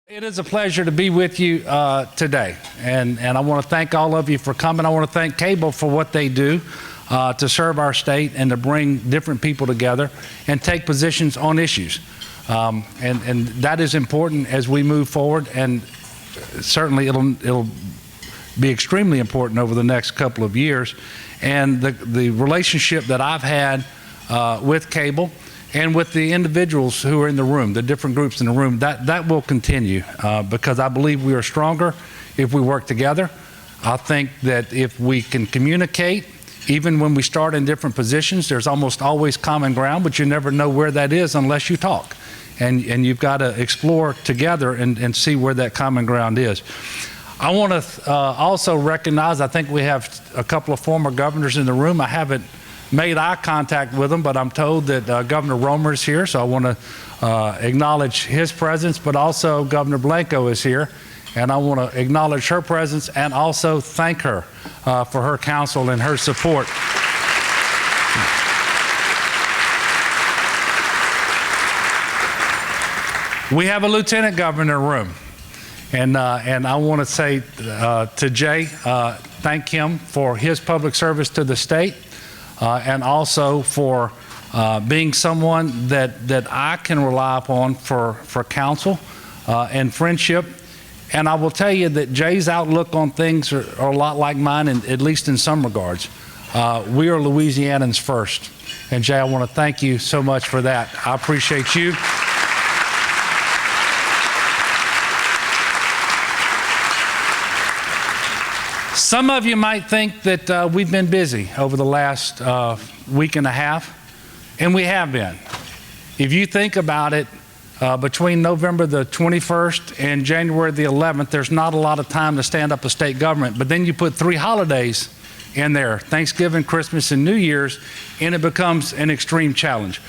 It is a pleasure to be with you today, and I want to thank all of you for coming. I want to thank Cable for what they do to serve our state and to bring different people together and take positions on issues. And that is important as we move forward, and certainly it'll be extremely important over the next couple of years. And the relationship that I've had with Cable and with the individuals who are in the room, the different groups in the room, that will continue because I believe we are stronger if we work together. I think that if we can communicate, even when we start in different positions, there's almost always common ground, but you never know where that is unless you talk. And you've got to explore together and see where that common ground is. I want to also recognize, I think we have a couple of former governors in the room. I haven't made eye contact with them, but I'm told that Governor Romer is here, so I want to acknowledge his presence, but also Governor Blanco is here, and I want to acknowledge her presence and also thank her for her counsel and her support. We have a lieutenant governor in the room, and I want to say to Jay, thank him for his public service to the state. And also for being someone that I can rely upon for counsel and friendship. And I will tell you that Jay's outlook on things are a lot like mine, at least in some regards. We are Louisianans first. And Jay, I want to thank you so much for that. I appreciate you. Some of you might think that we've been busy over the last week and a half, and we have been. If you think about it, between November the 21st and January the 11th, there's not a lot of time to stand up a state government, but then you put 3 holidays in there, Thanksgiving, Christmas, and New Year's, and it becomes an extreme challenge.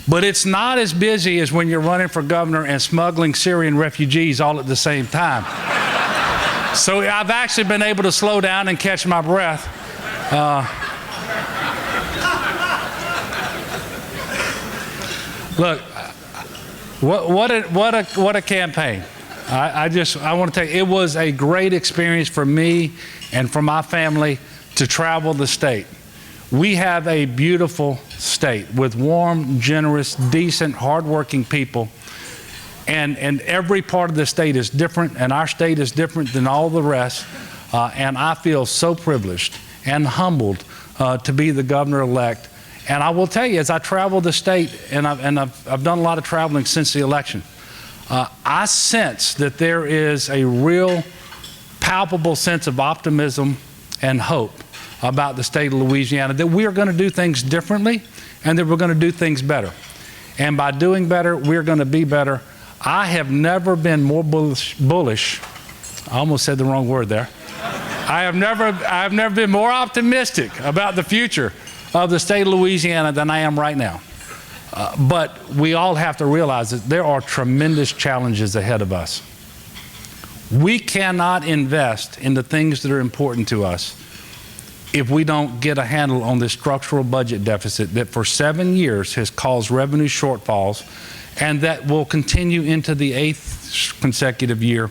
But it's not as busy as when you're running for governor and smuggling Syrian refugees all at the same time. So I've actually been able to slow down and catch my breath. Look, what a campaign. I want to tell you, it was a great experience for me and for my family to travel the state. We have a beautiful state with warm, generous, decent, hardworking people. And every part of the state is different, and our state is different than all the rest. And I feel so privileged and humbled to be the governor-elect. And I will tell you, as I travel the state, and I've done a lot of traveling since the election, I sense that there is a real palpable sense of optimism and hope about the state of Louisiana, that we are going to do things differently and that we're going to do things better. And by doing better, we're going to be better. I have never been more bullish. I almost said the wrong word there. I have never been more optimistic about the future of the state of Louisiana than I am right now. But we all have to realize that there are tremendous challenges ahead of us. We cannot invest in the things that are important to us if we don't get a handle on this structural budget deficit that for 7 years has caused revenue shortfalls, and that will continue into the 8th consecutive year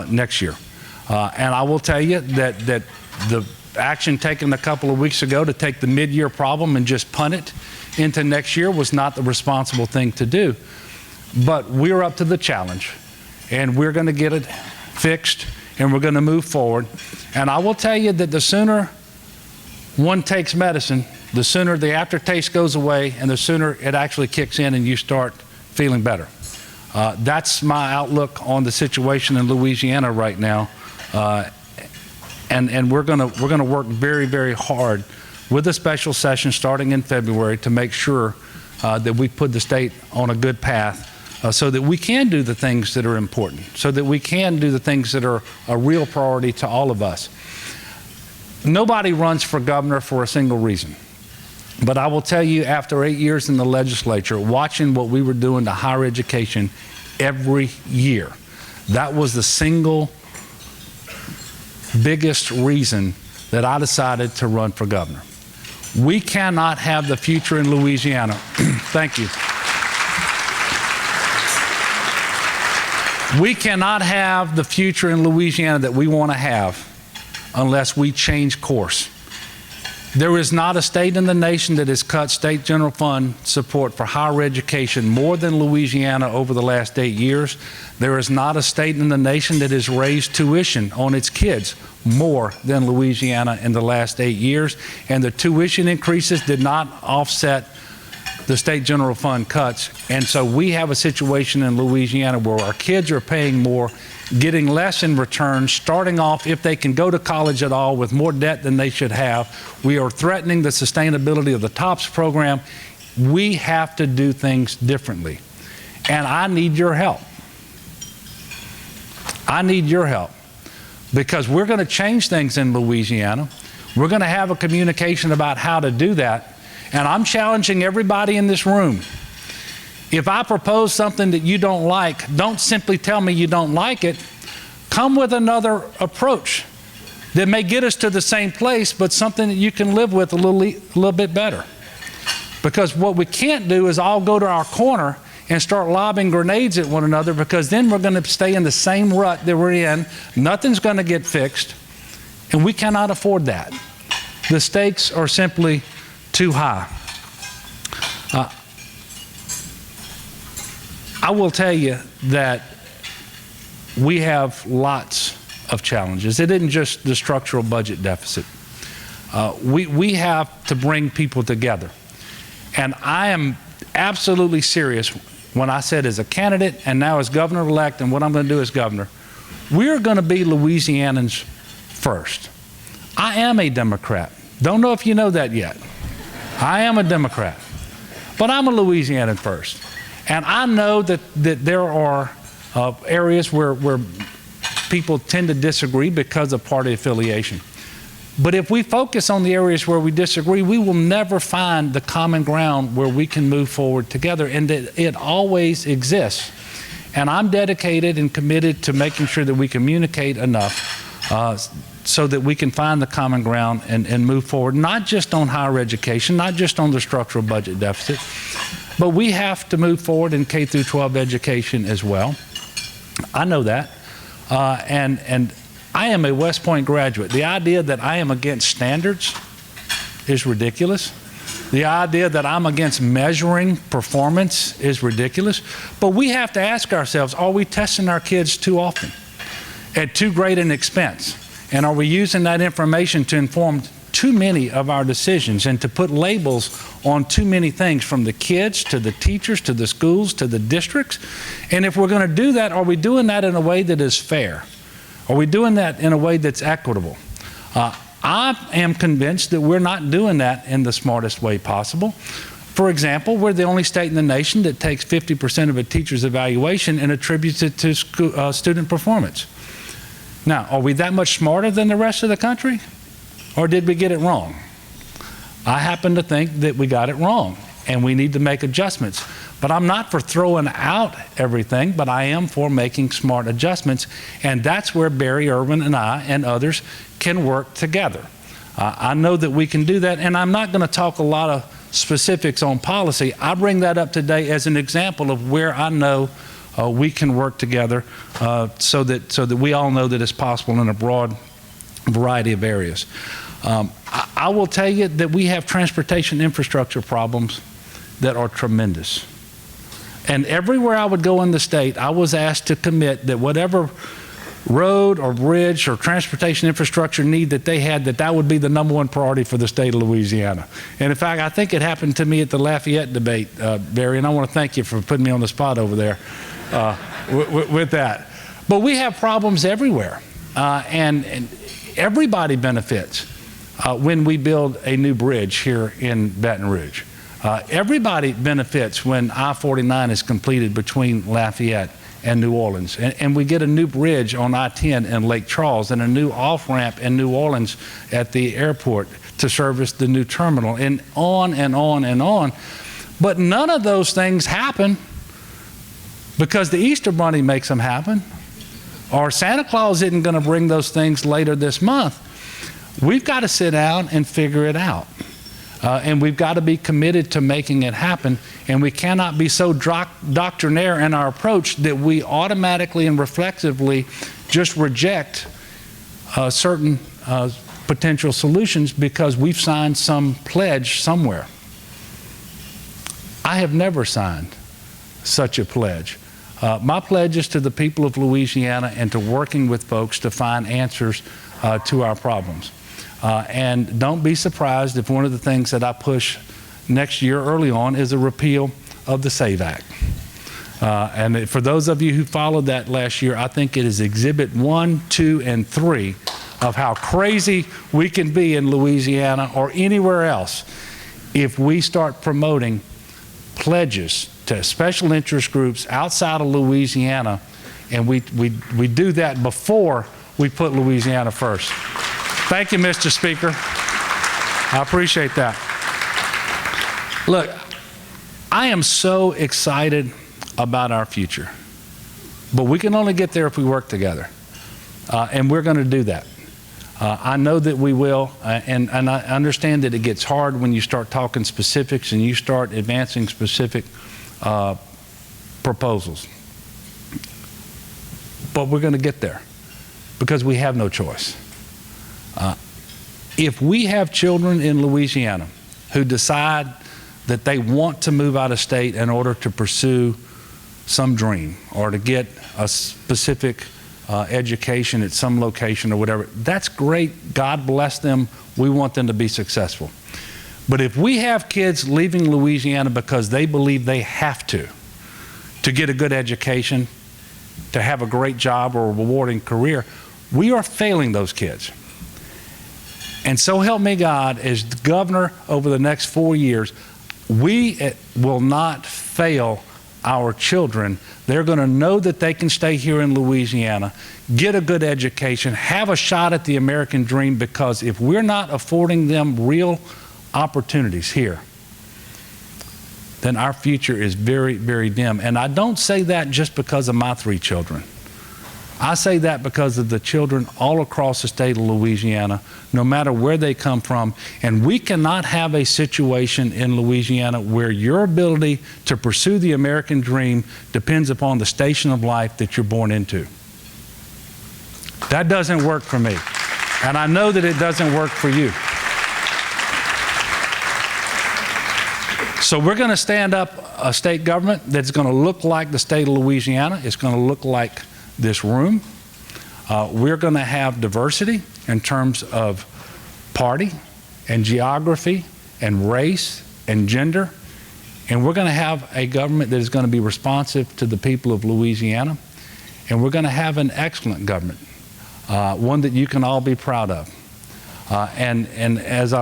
next year. And I will tell you that the action taken a couple of weeks ago to take the mid-year problem and just punt it into next year was not the responsible thing to do. But we're up to the challenge, and we're going to get it fixed, and we're going to move forward. And I will tell you that the sooner one takes medicine, the sooner the aftertaste goes away, and the sooner it actually kicks in and you start feeling better. That's my outlook on the situation in Louisiana right now, and we're gonna work very, very hard with a special session starting in February to make sure that we put the state on a good path, so that we can do the things that are important, so that we can do the things that are a real priority to all of us. Nobody runs for governor for a single reason. But I will tell you, after 8 years in the legislature, watching what we were doing to higher education every year, that was the single biggest reason that I decided to run for governor. We cannot have the future in Louisiana. Thank you. We cannot have the future in Louisiana that we want to have unless we change course. There is not a state in the nation that has cut state general fund support for higher education more than Louisiana over the last 8 years. There is not a state in the nation that has raised tuition on its kids more than Louisiana in the last 8 years. And the tuition increases did not offset the state general fund cuts. And so we have a situation in Louisiana where our kids are paying more, getting less in return, starting off, if they can go to college at all, with more debt than they should have. We are threatening the sustainability of the TOPS program. We have to do things differently. And I need your help. I need your help, because we're going to change things in Louisiana. We're going to have a communication about how to do that. And I'm challenging everybody in this room. If I propose something that you don't like, don't simply tell me you don't like it. Come with another approach that may get us to the same place, but something that you can live with a little bit better. Because what we can't do is all go to our corner and start lobbing grenades at one another, because then we're going to stay in the same rut that we're in. Nothing's going to get fixed, and we cannot afford that. The stakes are simply too high. I will tell you that we have lots of challenges. It isn't just the structural budget deficit. We have to bring people together. And I am absolutely serious when I said, as a candidate and now as governor-elect, and what I'm going to do as governor, we're going to be Louisianans first. I am a Democrat. Don't know if you know that yet. I am a Democrat, but I'm a Louisianan first. And I know that there are areas where people tend to disagree because of party affiliation. But if we focus on the areas where we disagree, we will never find the common ground where we can move forward together, and that it always exists. And I'm dedicated and committed to making sure that we communicate enough so that we can find the common ground and move forward, not just on higher education, not just on the structural budget deficit, but we have to move forward in K through 12 education as well. I know that. And I am a West Point graduate. The idea that I am against standards is ridiculous. The idea that I'm against measuring performance is ridiculous. But we have to ask ourselves, are we testing our kids too often at too great an expense? And are we using that information to inform too many of our decisions and to put labels on too many things, from the kids to the teachers to the schools to the districts? And if we're going to do that, are we doing that in a way that is fair? Are we doing that in a way that's equitable? I am convinced that we're not doing that in the smartest way possible. For example, we're the only state in the nation that takes 50% of a teacher's evaluation and attributes it to student performance. Now, are we that much smarter than the rest of the country? Or did we get it wrong? I happen to think that we got it wrong, and we need to make adjustments. But I'm not for throwing out everything, but I am for making smart adjustments, and that's where Barry Irwin and I and others can work together. I know that we can do that, and I'm not going to talk a lot of specifics on policy. I bring that up today as an example of where I know we can work together so that we all know that it's possible in a broad variety of areas. I will tell you that we have transportation infrastructure problems that are tremendous. And everywhere I would go in the state, I was asked to commit that whatever road or bridge or transportation infrastructure need that they had, that would be the #1 priority for the state of Louisiana. And in fact, I think it happened to me at the Lafayette debate, Barry, and I want to thank you for putting me on the spot over there with that. But we have problems everywhere, and everybody benefits when we build a new bridge here in Baton Rouge. Everybody benefits when I-49 is completed between Lafayette and New Orleans, and we get a new bridge on I-10 in Lake Charles, and a new off-ramp in New Orleans at the airport to service the new terminal, and on and on and on. But none of those things happen because the Easter Bunny makes them happen, or Santa Claus isn't going to bring those things later this month. We've got to sit down and figure it out. And we've got to be committed to making it happen. And we cannot be so doctrinaire in our approach that we automatically and reflexively just reject certain potential solutions because we've signed some pledge somewhere. I have never signed such a pledge. My pledge is to the people of Louisiana and to working with folks to find answers to our problems. And don't be surprised if one of the things that I push next year early on is a repeal of the SAVE Act. And for those of you who followed that last year, I think it is Exhibit 1, 2, and 3 of how crazy we can be in Louisiana or anywhere else if we start promoting pledges to special interest groups outside of Louisiana, and we do that before we put Louisiana first. Thank you, Mr. Speaker. I appreciate that. Look, I am so excited about our future, but we can only get there if we work together, and we're going to do that. I know that we will, and I understand that it gets hard when you start talking specifics and you start advancing specific proposals. But we're going to get there because we have no choice. If we have children in Louisiana who decide that they want to move out of state in order to pursue some dream or to get a specific education at some location or whatever, that's great. God bless them. We want them to be successful. But if we have kids leaving Louisiana because they believe they have to get a good education, to have a great job or a rewarding career, we are failing those kids. And so help me God, as governor over the next 4 years, we will not fail our children. They're going to know that they can stay here in Louisiana, get a good education, have a shot at the American dream, because if we're not affording them real opportunities here, then our future is very, very dim. And I don't say that just because of my 3 children. I say that because of the children all across the state of Louisiana, no matter where they come from. And we cannot have a situation in Louisiana where your ability to pursue the American dream depends upon the station of life that you're born into. That doesn't work for me. And I know that it doesn't work for you. So we're going to stand up a state government that's going to look like the state of Louisiana. It's going to look like this room. We're going to have diversity in terms of party and geography and race and gender. And we're going to have a government that is going to be responsive to the people of Louisiana. And we're going to have an excellent government, one that you can all be proud of. And as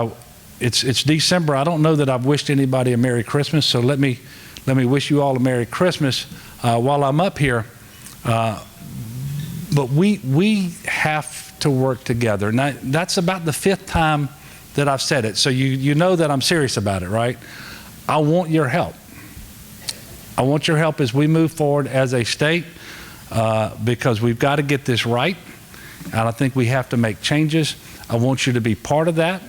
it's December, I don't know that I've wished anybody a Merry Christmas, so let me wish you all a Merry Christmas while I'm up here. But we have to work together. Now, that's about the 5th time that I've said it, so you know that I'm serious about it, right? I want your help. I want your help as we move forward as a state, because we've got to get this right, and I think we have to make changes. I want you to be part of that.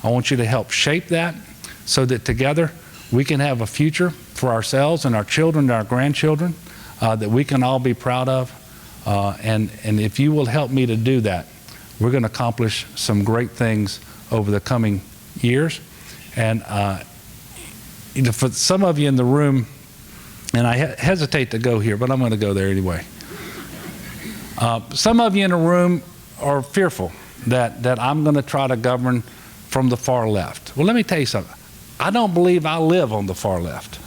I want you to help shape that so that together we can have a future for ourselves and our children and our grandchildren that we can all be proud of. And if you will help me to do that, we're going to accomplish some great things over the coming years. And for some of you in the room, and I hesitate to go here, but I'm going to go there anyway. Some of you in the room are fearful that I'm going to try to govern from the far left. Well, let me tell you something. I don't believe I live on the far left.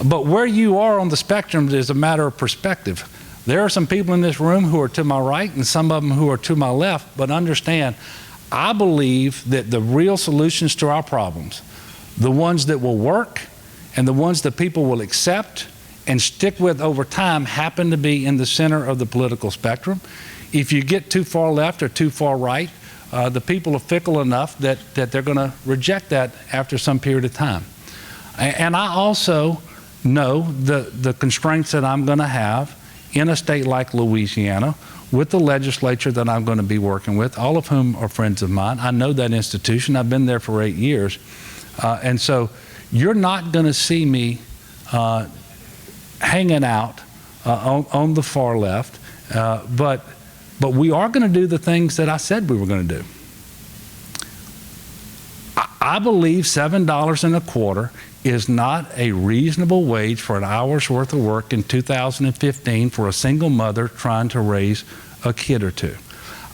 But where you are on the spectrum is a matter of perspective. There are some people in this room who are to my right and some of them who are to my left, but understand, I believe that the real solutions to our problems, the ones that will work and the ones that people will accept and stick with over time, happen to be in the center of the political spectrum. If you get too far left or too far right, the people are fickle enough that they're going to reject that after some period of time. And I also know the constraints that I'm going to have in a state like Louisiana with the legislature that I'm going to be working with, all of whom are friends of mine. I know that institution. I've been there for 8 years. And so you're not going to see me hanging out on the far left, but we are going to do the things that I said we were going to do. I believe $7.25 is not a reasonable wage for an hour's worth of work in 2015 for a single mother trying to raise a kid or two.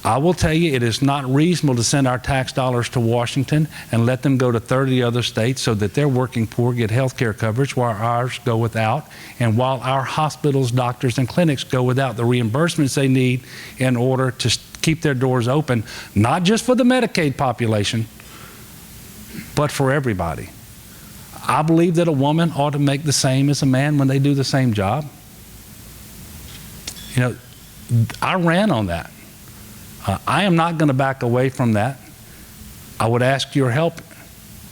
I will tell you, it is not reasonable to send our tax dollars to Washington and let them go to 30 other states so that their working poor get health care coverage while ours go without, and while our hospitals, doctors, and clinics go without the reimbursements they need in order to keep their doors open, not just for the Medicaid population, but for everybody. I believe that a woman ought to make the same as a man when they do the same job. You know, I ran on that. I am not going to back away from that. I would ask your help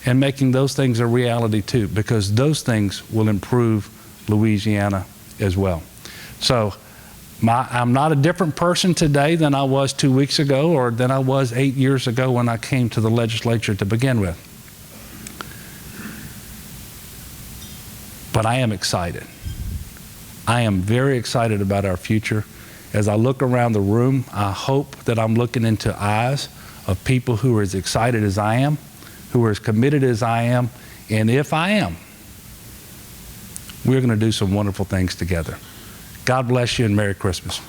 in making those things a reality too, because those things will improve Louisiana as well. So I'm not a different person today than I was 2 weeks ago or than I was 8 years ago when I came to the legislature to begin with. But I am excited. I am very excited about our future. As I look around the room, I hope that I'm looking into eyes of people who are as excited as I am, who are as committed as I am, and if I am, we're going to do some wonderful things together. God bless you and Merry Christmas.